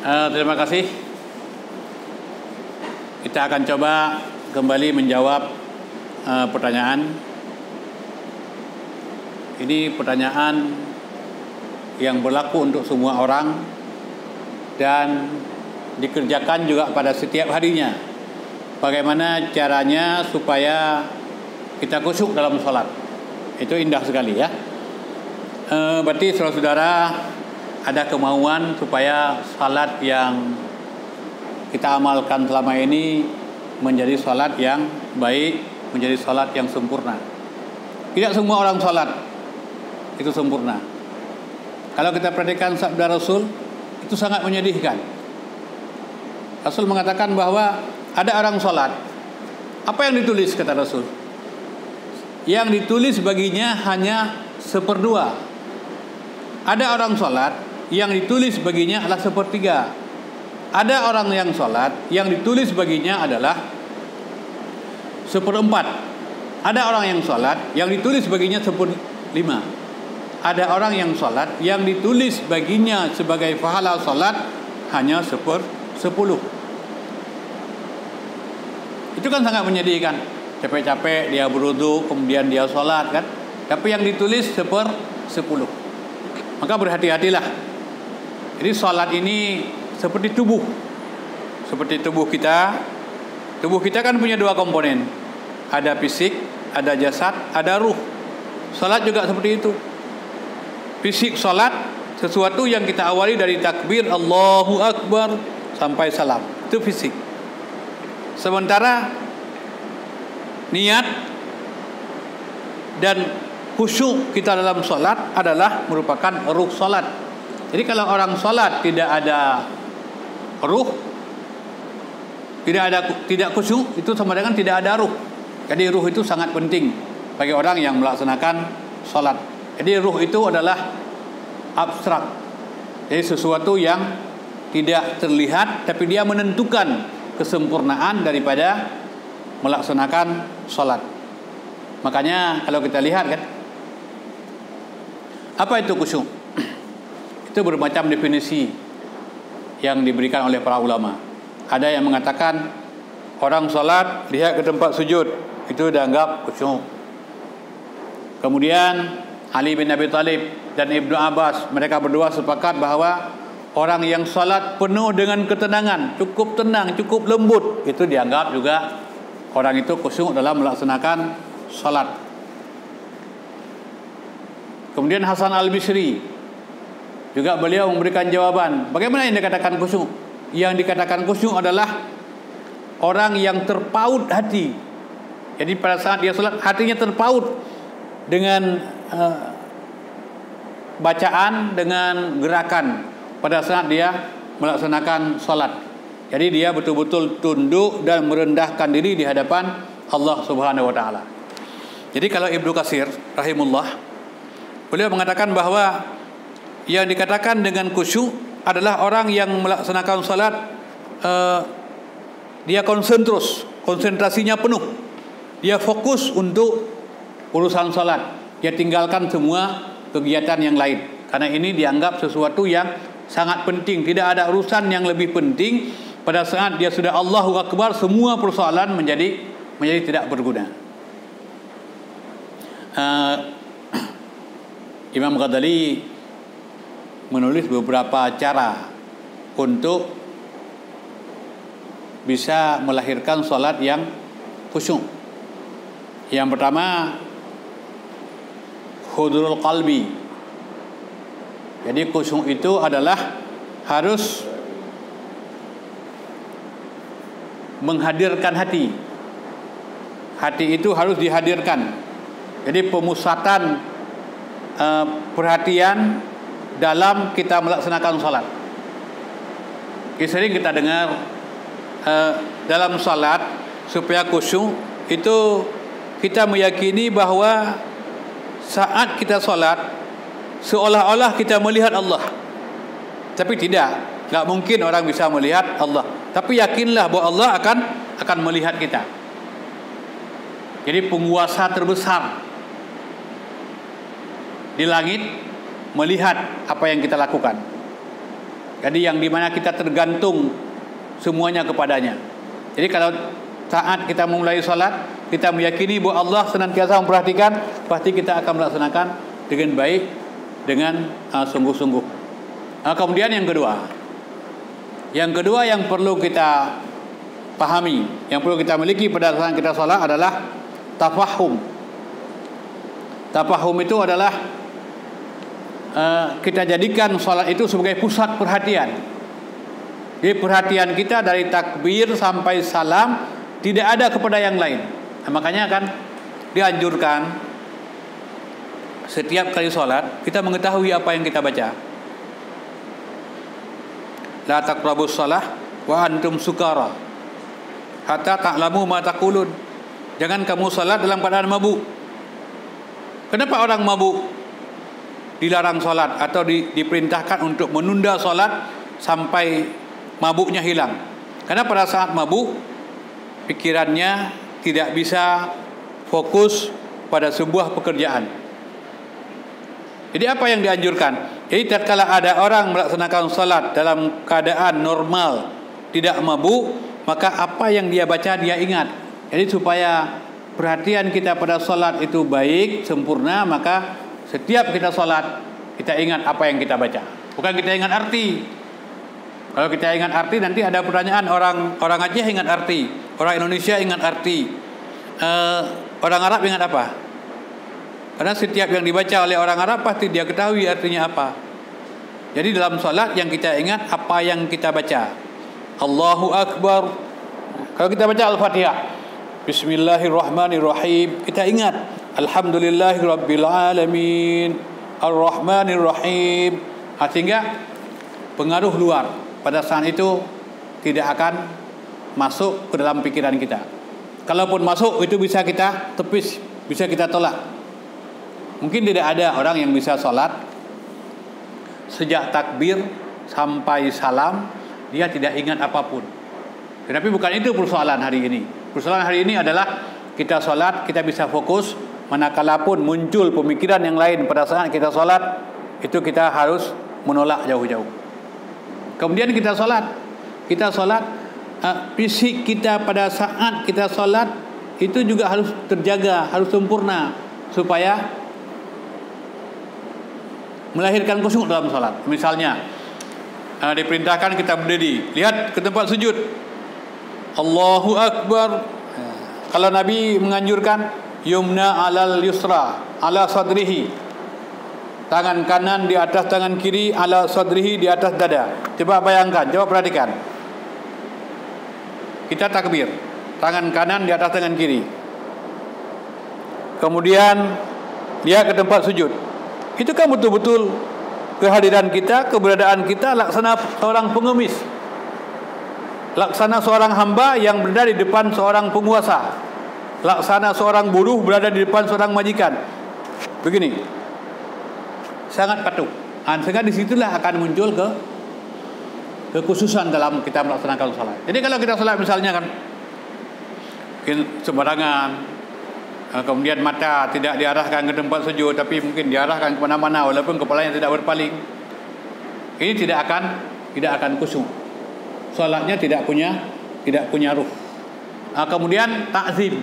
Terima kasih. Kita akan coba kembali menjawab pertanyaan. Ini pertanyaan yang berlaku untuk semua orang dan dikerjakan juga pada setiap harinya. Bagaimana caranya supaya kita khusyuk dalam sholat? Itu indah sekali ya. Berarti saudara-saudara ada kemauan supaya salat yang kita amalkan selama ini menjadi salat yang baik, menjadi salat yang sempurna. Tidak semua orang salat itu sempurna. Kalau kita perhatikan sabda Rasul, itu sangat menyedihkan. Rasul mengatakan bahwa ada orang salat. Apa yang ditulis kata Rasul? Yang ditulis baginya hanya 1/2. Ada orang salat yang ditulis baginya adalah 1/3. Ada orang yang salat yang ditulis baginya adalah 1/4. Ada orang yang salat yang ditulis baginya 1/5. Ada orang yang salat yang ditulis baginya sebagai pahala salat hanya 1/10. Itu kan sangat menyedihkan. Capek-capek dia berwudu, kemudian dia salat kan. Tapi yang ditulis 1/10. Maka berhati-hatilah. Jadi salat ini seperti tubuh. Seperti tubuh kita. Tubuh kita kan punya 2 komponen. Ada fisik, ada jasad, ada ruh. Salat juga seperti itu. Fisik salat sesuatu yang kita awali dari takbir Allahu Akbar sampai salam. Itu fisik. Sementara niat dan khusyuk kita dalam salat adalah merupakan ruh salat. Jadi kalau orang salat tidak ada ruh, tidak khusyuk, itu sama dengan tidak ada ruh. Jadi ruh itu sangat penting bagi orang yang melaksanakan salat. Jadi ruh itu adalah abstrak. Jadi sesuatu yang tidak terlihat tapi dia menentukan kesempurnaan daripada melaksanakan salat. Makanya kalau kita lihat kan, apa itu khusyuk? Itu bermacam definisi yang diberikan oleh para ulama. Ada yang mengatakan orang salat lihat ke tempat sujud, itu dianggap khusyuk. Kemudian Ali bin Abi Thalib dan Ibnu Abbas, mereka berdua sepakat bahwa orang yang salat penuh dengan ketenangan, cukup tenang, cukup lembut, itu dianggap juga orang itu khusyuk dalam melaksanakan salat. Kemudian Hasan Al-Bisri juga beliau memberikan jawaban. Bagaimana yang dikatakan khusyuk? Yang dikatakan khusyuk adalah orang yang terpaut hati. Jadi pada saat dia salat hatinya terpaut dengan bacaan, dengan gerakan pada saat dia melaksanakan salat. Jadi dia betul-betul tunduk dan merendahkan diri di hadapan Allah Subhanahu wa taala. Jadi kalau Ibnu Katsir rahimullah, beliau mengatakan bahwa yang dikatakan dengan khusyuk adalah orang yang melaksanakan salat dia konsentrasinya penuh. Dia fokus untuk urusan salat. Dia tinggalkan semua kegiatan yang lain. Karena ini dianggap sesuatu yang sangat penting. Tidak ada urusan yang lebih penting. Pada saat dia sudah Allahu Akbar, semua persoalan menjadi tidak berguna. Imam Ghazali menulis beberapa cara untuk bisa melahirkan salat yang khusyuk. Yang pertama, hudurul qalbi. Jadi khusyuk itu adalah harus menghadirkan hati. Hati itu harus dihadirkan. Jadi pemusatan perhatian dalam kita melaksanakan salat. Sering kita dengar dalam salat supaya khusyuk itu kita meyakini bahwa saat kita salat seolah-olah kita melihat Allah. Tapi tidak, enggak mungkin orang bisa melihat Allah. Tapi yakinlah bahwa Allah akan melihat kita. Jadi penguasa terbesar di langit melihat apa yang kita lakukan. Jadi yang dimana kita tergantung semuanya kepadanya. Jadi kalau saat kita memulai salat, kita meyakini bahwa Allah senantiasa memperhatikan, pasti kita akan melaksanakan dengan baik, dengan sungguh-sungguh. Kemudian yang kedua yang perlu kita pahami, yang perlu kita miliki pada saat kita salat adalah tafahum. Tafahum itu adalah kita jadikan salat itu sebagai pusat perhatian. Jadi perhatian kita dari takbir sampai salam tidak ada kepada yang lain. Makanya kan dianjurkan setiap kali salat kita mengetahui apa yang kita baca. La taqrabus shalah wa antum sukara hatta ta'lamu ma taqulun. Jangan kamu salat dalam keadaan mabuk. Kenapa orang mabuk dilarang salat atau diperintahkan untuk menunda salat sampai mabuknya hilang? Karena pada saat mabuk pikirannya tidak bisa fokus pada sebuah pekerjaan. Jadi apa yang dianjurkan? Jadi tatkala ada orang melaksanakan salat dalam keadaan normal, tidak mabuk, maka apa yang dia baca dia ingat. Jadi supaya perhatian kita pada salat itu baik, sempurna, maka setiap kita salat kita ingat apa yang kita baca. Bukan kita ingat arti. Kalau kita ingat arti, nanti ada pertanyaan, orang Aceh ingat arti, orang Indonesia ingat arti, orang Arab ingat apa? Karena setiap yang dibaca oleh orang Arab pasti dia ketahui artinya apa. Jadi dalam salat yang kita ingat apa yang kita baca. Allahu Akbar. Kalau kita baca Al-Fatihah, Bismillahirrahmanirrahim, kita ingat Alhamdulillahirabbil alamin, Ar-Rahmanirrahim. Sehingga pengaruh luar pada saat itu tidak akan masuk ke dalam pikiran kita. Kalaupun masuk, itu bisa kita tepis, bisa kita tolak. Mungkin tidak ada orang yang bisa sholat sejak takbir sampai salam dia tidak ingat apapun. Tetapi bukan itu persoalan hari ini. Persoalan hari ini adalah kita sholat, kita bisa fokus. Manakala pun muncul pemikiran yang lain pada saat kita sholat, itu kita harus menolak jauh-jauh. Kemudian kita sholat, fisik kita pada saat kita sholat itu juga harus terjaga, harus sempurna supaya melahirkan khusyuk dalam sholat. Misalnya diperintahkan kita berdiri, lihat ke tempat sujud, Allahu Akbar. Kalau Nabi menganjurkan yumna alal yusra ala sadrihi, tangan kanan di atas tangan kiri, ala sadrihi, di atas dada. Coba bayangkan, coba perhatikan. Kita takbir, tangan kanan di atas tangan kiri. Kemudian dia ke tempat sujud. Itu kan betul-betul kehadiran kita, keberadaan kita laksana seorang pengemis, laksana seorang hamba yang berada di depan seorang penguasa, laksana seorang buruh berada di depan seorang majikan. Begini, sangat patuh. Sehingga disitulah akan muncul kekhususan dalam kita melaksanakan salat. Jadi kalau kita salat misalnya kan mungkin sembarangan, kemudian mata tidak diarahkan ke tempat sujud, tapi mungkin diarahkan ke mana-mana walaupun kepalanya tidak berpaling, ini tidak akan khusyuk. Salatnya tidak punya ruh. Kemudian takzim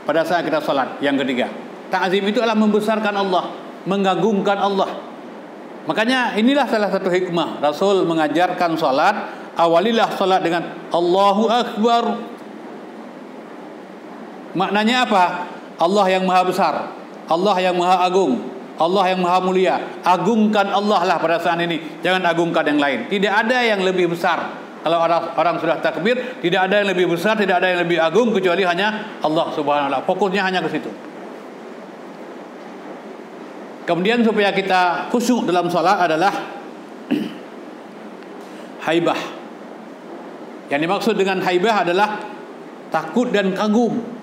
pada saat kita salat. Yang ketiga, ta'zim itu adalah membesarkan Allah, mengagungkan Allah. Makanya inilah salah satu hikmah Rasul mengajarkan salat, awalilah salat dengan Allahu Akbar. Maknanya apa? Allah yang maha besar, Allah yang maha agung, Allah yang maha mulia. Agungkan Allah lah pada saat ini, jangan agungkan yang lain. Tidak ada yang lebih besar. Kalau orang sudah takbir, tidak ada yang lebih besar, tidak ada yang lebih agung kecuali hanya Allah Subhanahu wa taala. Fokusnya hanya ke situ. Kemudian supaya kita khusyuk dalam salat adalah haibah. Yang dimaksud dengan haibah adalah takut dan kagum.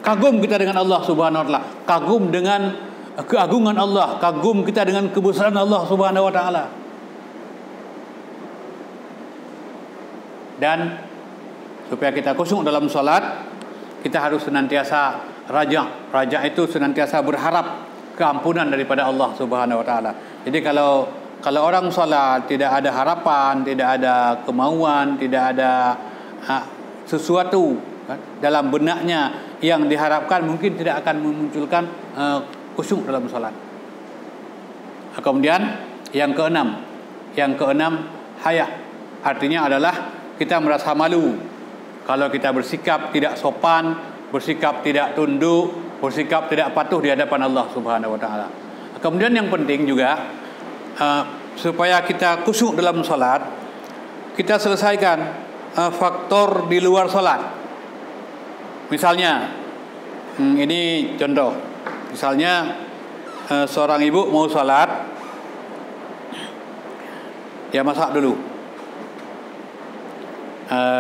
Kagum kita dengan Allah Subhanahu wa taala, kagum dengan keagungan Allah, kagum kita dengan kebesaran Allah Subhanahu wa taala. Dan supaya kita khusyuk dalam salat, kita harus senantiasa raja. Raja itu senantiasa berharap keampunan daripada Allah Subhanahu wa taala. Jadi kalau Kalau orang solat tidak ada harapan, tidak ada kemauan, tidak ada sesuatu dalam benaknya yang diharapkan, mungkin tidak akan memunculkan khusyuk dalam solat. Kemudian yang keenam, haya. Artinya adalah kita merasa malu kalau kita bersikap tidak sopan, bersikap tidak tunduk, bersikap tidak patuh di hadapan Allah Subhanahu wa taala. Kemudian yang penting juga supaya kita khusyuk dalam salat, kita selesaikan faktor di luar salat. Misalnya ini contoh. Misalnya seorang ibu mau salat, dia masak dulu.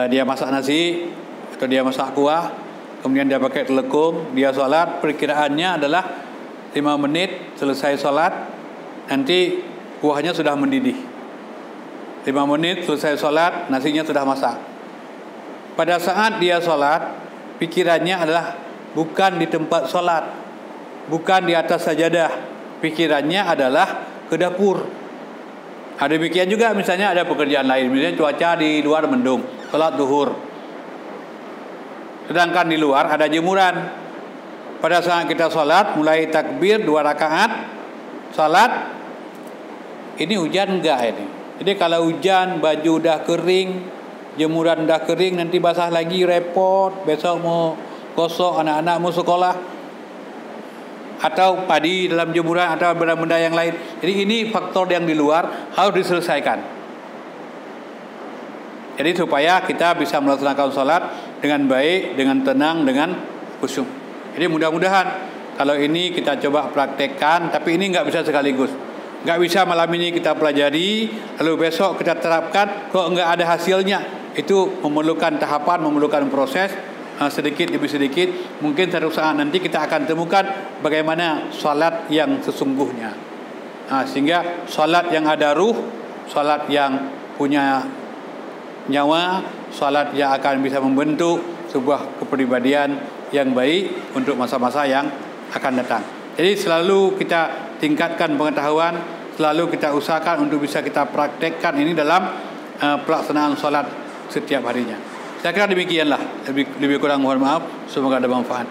Dia masak nasi atau dia masak kuah, kemudian dia pakai telekung, dia sholat, perkiraannya adalah 5 menit selesai sholat, nanti kuahnya sudah mendidih. 5 menit selesai sholat, nasinya sudah masak. Pada saat dia sholat, pikirannya adalah bukan di tempat sholat, bukan di atas sajadah, pikirannya adalah ke dapur. Ada demikian juga misalnya ada pekerjaan lain, misalnya cuaca di luar mendung, sholat zuhur. Sedangkan di luar ada jemuran. Pada saat kita sholat, mulai takbir 2 rakaat, sholat, ini hujan enggak ini? Jadi kalau hujan, baju udah kering, jemuran udah kering, nanti basah lagi repot, besok mau gosok, anak-anak mau sekolah, atau padi dalam jemuran, atau benda-benda yang lain. Jadi ini faktor yang di luar harus diselesaikan. Jadi supaya kita bisa melaksanakan sholat dengan baik, dengan tenang, dengan khusyuk. Jadi mudah-mudahan kalau ini kita coba praktekkan, tapi ini nggak bisa sekaligus. Nggak bisa malam ini kita pelajari, lalu besok kita terapkan, kok nggak ada hasilnya. Itu memerlukan tahapan, memerlukan proses, sedikit demi sedikit. Mungkin suatu saat nanti kita akan temukan bagaimana salat yang sesungguhnya. Sehingga salat yang ada ruh, salat yang punya nyawa, salat yang akan bisa membentuk sebuah kepribadian yang baik untuk masa-masa yang akan datang. Jadi selalu kita tingkatkan pengetahuan, selalu kita usahakan untuk bisa kita praktekkan ini dalam pelaksanaan salat setiap harinya. Saya kira demikianlah, lebih kurang mohon maaf, semoga ada manfaat.